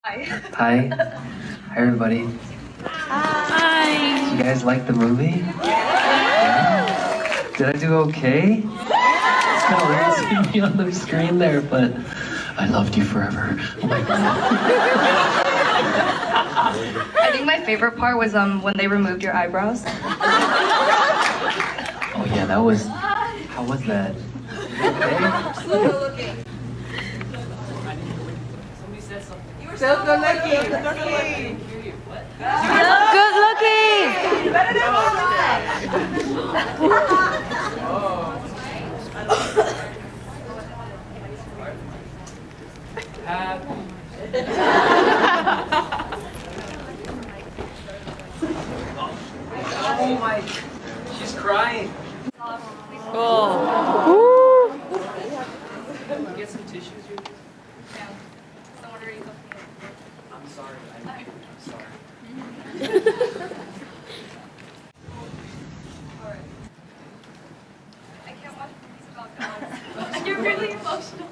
Hi. Hi. Hi, everybody. Hi. Did you guys like the movie? Yeah? Did I do okay? It's kind of weird seeing me on the screen there, but I loved you forever. Oh my god. I think my favorite part was when they removed your eyebrows. Oh yeah, that was... How was that? Still good looking. You were so good looking. Good looking. Good looking. Better than Oh my... She's crying. Get some tissues here. I'm sorry. I'm sorry. I can't watch movies about dogs. You're really emotional.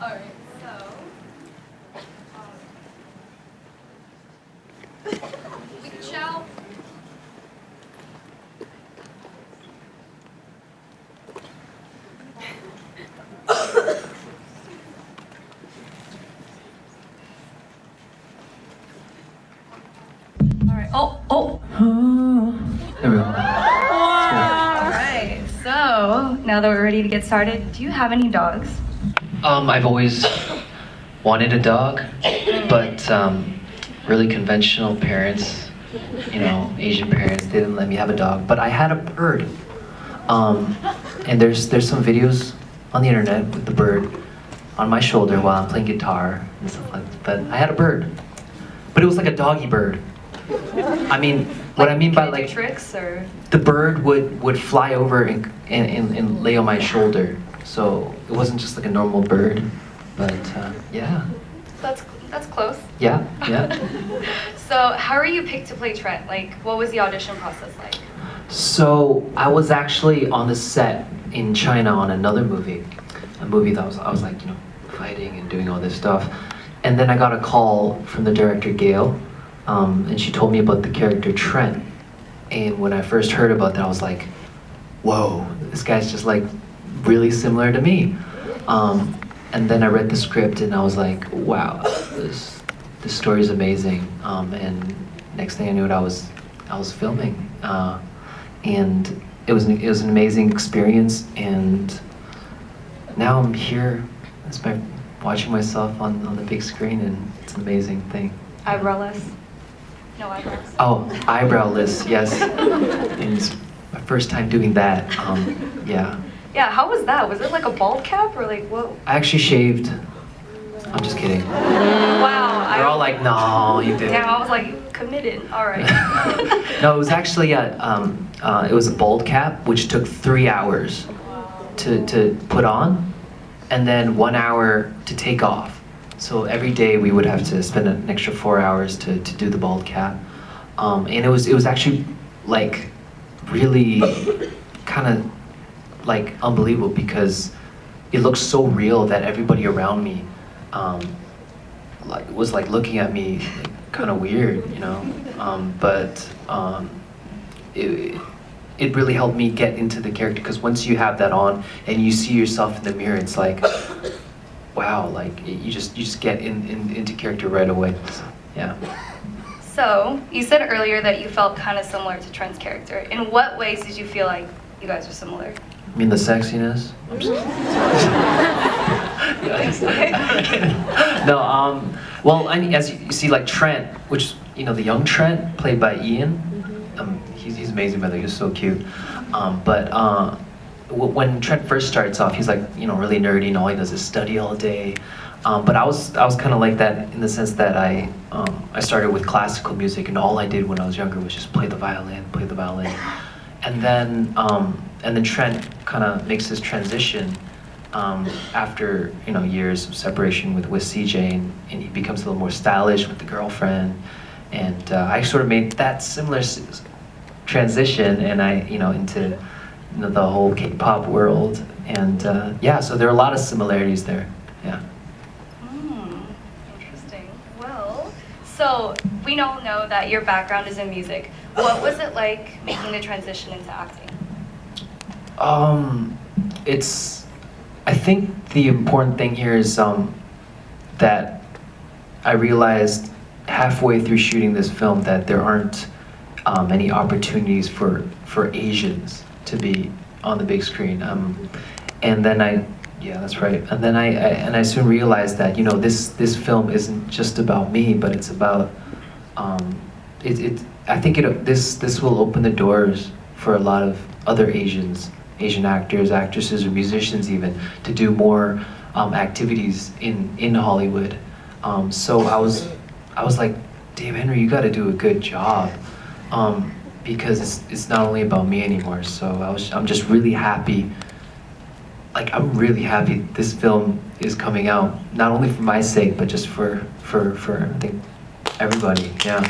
Alright, so... xxxiaoyuuu. Alright, oh! There we go. Alright, so now that we're ready to get started, do you have any dogs? I've always wanted a dog, but really conventional parents, you know, Asian parents, they didn't let me have a dog. But I had a bird, and there's some videos on the internet with the bird on my shoulder while I'm playing guitar and stuff like that. But I had a bird, but it was like a doggy bird. I mean, what I mean by like tricks or the bird would fly over and lay on my shoulder, so it wasn't just like a normal bird, but yeah. that's close. Yeah. So how are you picked to play Trent? Like, what was the audition process like? So I was actually on the set in China on another movie, a movie that I was like, you know, fighting and doing all this stuff, and then I got a call from the director Gail, and she told me about the character Trent, and when I first heard about that, I was like, whoa, this guy's just like really similar to me. And then I read the script and I was like, wow, this story is amazing. And next thing I knew, I was filming, and it was an amazing experience. And now I'm here, watching myself on the big screen, and it's an amazing thing. Eyebrowless? No eyebrows. Oh, eyebrowless, yes. And it's my first time doing that. Yeah. Yeah, how was that? Was it like a bald cap or like what? I actually shaved. I'm just kidding. Wow. They're all like, no, you didn't. Damn, I was like, committed. All right. No, it was actually it was a bald cap, which took 3 hours to put on, and then 1 hour to take off. So every day we would have to spend an extra 4 hours to do the bald cap, and it was actually like really kind of like unbelievable, because it looked so real that everybody around me was like looking at me kind of weird, you know. But it really helped me get into the character, because once you have that on and you see yourself in the mirror, it's like, wow, like you just get into character right away. So, yeah. So, you said earlier that you felt kind of similar to Trent's character. In what ways did you feel like you guys are similar? I mean the sexiness? I'm just No, well, I mean, as you see, like Trent, which, you know, the young Trent, played by Ian, he's amazing, by the way, he's so cute. But when Trent first starts off, he's like, you know, really nerdy, and all he does is study all day. But I was kind of like that in the sense that I started with classical music, and all I did when I was younger was just play the violin. And then Trent kind of makes his transition after, you know, years of separation with CJ, and he becomes a little more stylish with the girlfriend. And I sort of made that similar transition, and into the whole K-pop world. And yeah, so there are a lot of similarities there. Yeah. Interesting. Well, so we all know that your background is in music. What was it like making the transition into acting? I think the important thing here is that I realized halfway through shooting this film that there aren't many opportunities for Asians to be on the big screen. And then yeah, that's right. And then I soon realized that this film isn't just about me, but it's about I think this will open the doors for a lot of other Asian actors, actresses, or musicians even to do more activities in Hollywood. So I was like, damn, Henry, you got to do a good job, because it's not only about me anymore. So I'm just really happy. Like, I'm really happy this film is coming out, not only for my sake, but just for I think everybody. Yeah.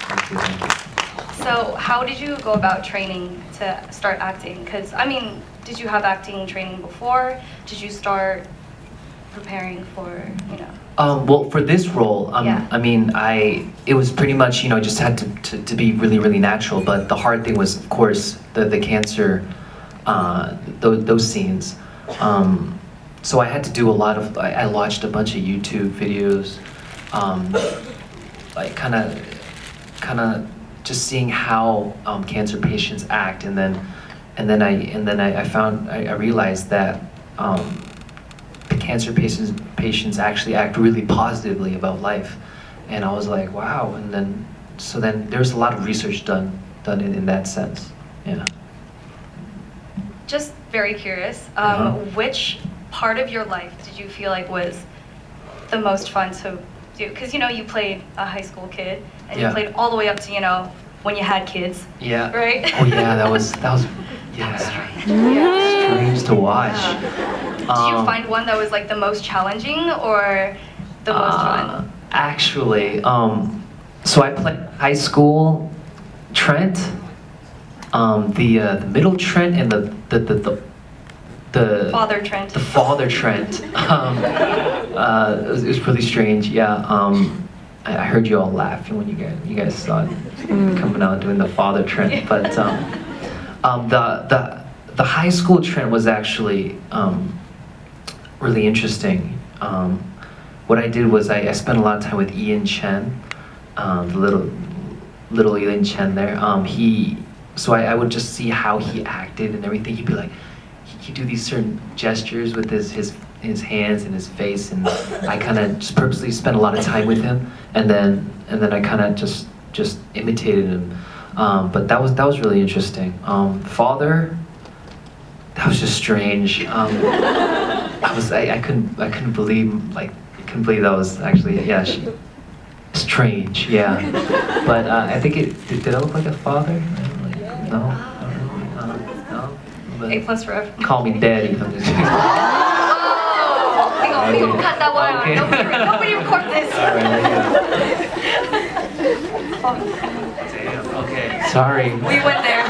Thank you. So how did you go about training to start acting? Because, I mean, did you have acting training before? Did you start preparing for, Well, for this role, Yeah. I mean, it was pretty much, just had to be really, really natural. But the hard thing was, of course, the cancer, those scenes. So I had to do a lot of, I watched a bunch of YouTube videos, like kind of just seeing how cancer patients act, and then I realized that the cancer patients actually act really positively about life, and I was like, wow. And then there's a lot of research done in that sense. Yeah. Just very curious, which part of your life did you feel like was the most fun to do? Because you played a high school kid, and Yeah. you played all the way up to when you had kids. Yeah. Right? Oh yeah, that was yeah. Strange to watch. Did you find one that was like the most challenging or the most fun? Actually, so I played high school Trent, the middle Trent, and the Father Trent. The father Trent. It was really strange. Yeah. I heard you all laughing when you guys saw it coming out doing the father Trent, but the high school Trent was actually really interesting. What I did was I spent a lot of time with Ian Chen, the little Ian Chen there. So I would just see how he acted and everything. He'd be like, he'd do these certain gestures with his hands and his face, and I kind of just purposely spent a lot of time with him, and then I kind of just imitated him. But that was really interesting. Father, that was just strange. I couldn't believe that was actually strange. Yeah, but I think did I look like a father? No, no. But A+ forever. call me daddy. I'm just kidding. We gonna cut that one Okay. out. Nobody record this. Damn. Okay. Sorry. We went there.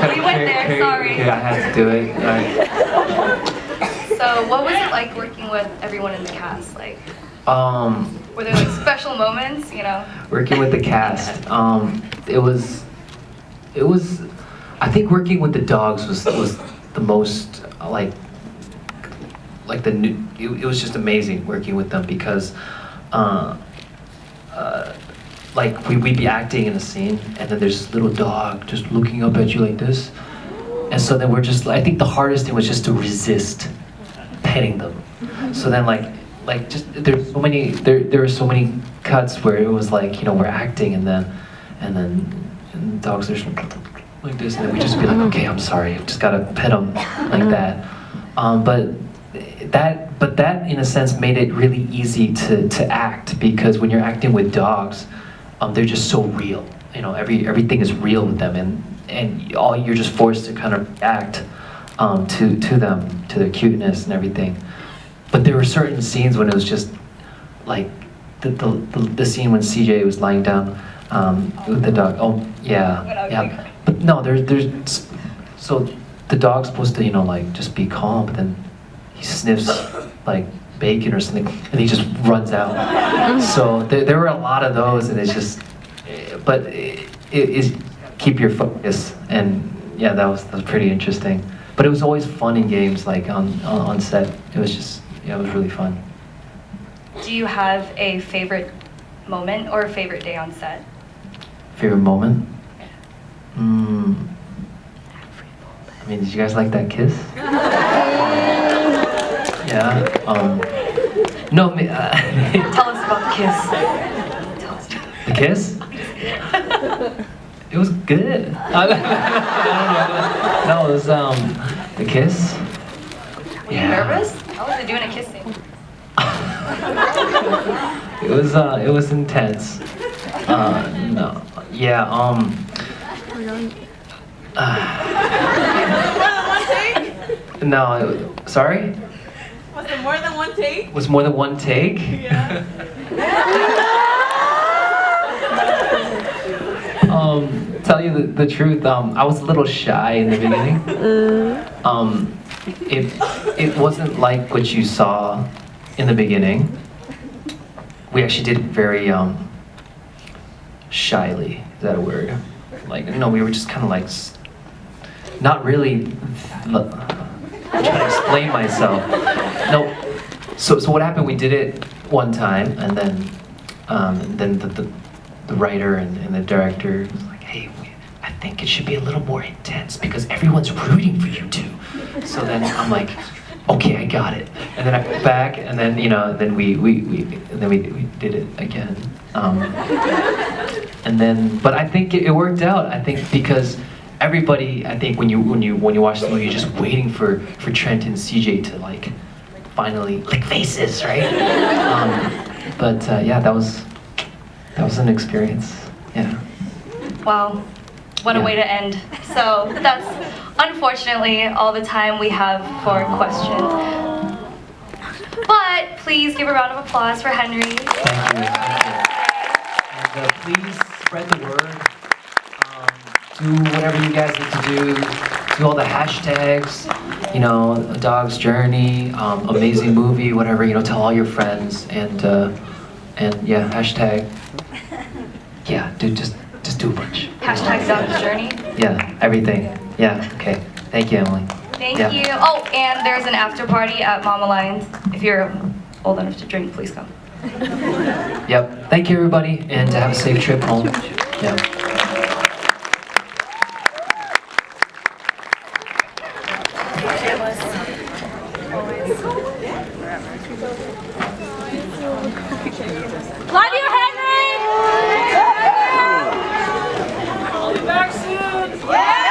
Sorry. Yeah, I had to do it. All right. So, what was it like working with everyone in the cast? Like, were there like special moments? Working with the cast. It was. I think working with the dogs was the most it was just amazing working with them, because we'd be acting in a scene, and then there's this little dog just looking up at you like this, and so then I think the hardest thing was just to resist petting them. So then there were so many cuts where it was like, we're acting, and then the dogs are just like this, and then we just be like, okay, I'm sorry, I've just gotta pet them like that. But that in a sense made it really easy to act, because when you're acting with dogs, they're just so real. Everything is real with them, and you're just forced to kind of act to them, to their cuteness and everything. But there were certain scenes when it was just like the scene when CJ was lying down with the dog. Oh yeah. But no, there's so the dog's supposed to just be calm, but then he sniffs like bacon or something, and he just runs out. So there were a lot of those, and it's just, but it is keep your focus, and yeah, that was pretty interesting. But it was always fun in games, like on set. It was just, yeah, it was really fun. Do you have a favorite moment or a favorite day on set? Favorite moment? I mean, did you guys like that kiss? Yeah. No. Tell us about the kiss. Tell us. The kiss? It was good. I don't know. No, it was the kiss. Were you nervous? How was it doing a kiss scene? It was intense. No. Yeah. No. Sorry. Was it more than one take? Was more than one take? Yeah. Tell you the truth, I was a little shy in the beginning. It wasn't like what you saw in the beginning. We actually did it very shyly. Is that a word? Like, no, we were just kind of like, not really. I'm trying to explain myself. No. So what happened? We did it one time, and then the writer and the director was like, hey, I think it should be a little more intense because everyone's rooting for you two. So then I'm like, okay, I got it. And then I went back, and then then we did it again. And then, but I think it worked out. I think because everybody, I think when you watch the movie, you're just waiting for Trent and CJ to like finally lick faces, right? Yeah, that was an experience. Yeah. Wow, what a way to end. So that's unfortunately all the time we have for questions. But please give a round of applause for Henry. Thank you. And please spread the word. Do whatever you guys need to do. Do all the hashtags. A dog's journey, amazing movie, whatever. Tell all your friends and yeah, hashtag. Yeah, dude, just do a bunch. Hashtag dog's journey. Yeah, everything. Yeah. Okay. Thank you, Emily. Thank Yeah. you. Oh, and there's an after party at Mama Lion's. If you're old enough to drink, please come. Yep. Thank you, everybody, and have a safe trip home. Yeah. Love you, Henry! I'll be back soon! Yeah!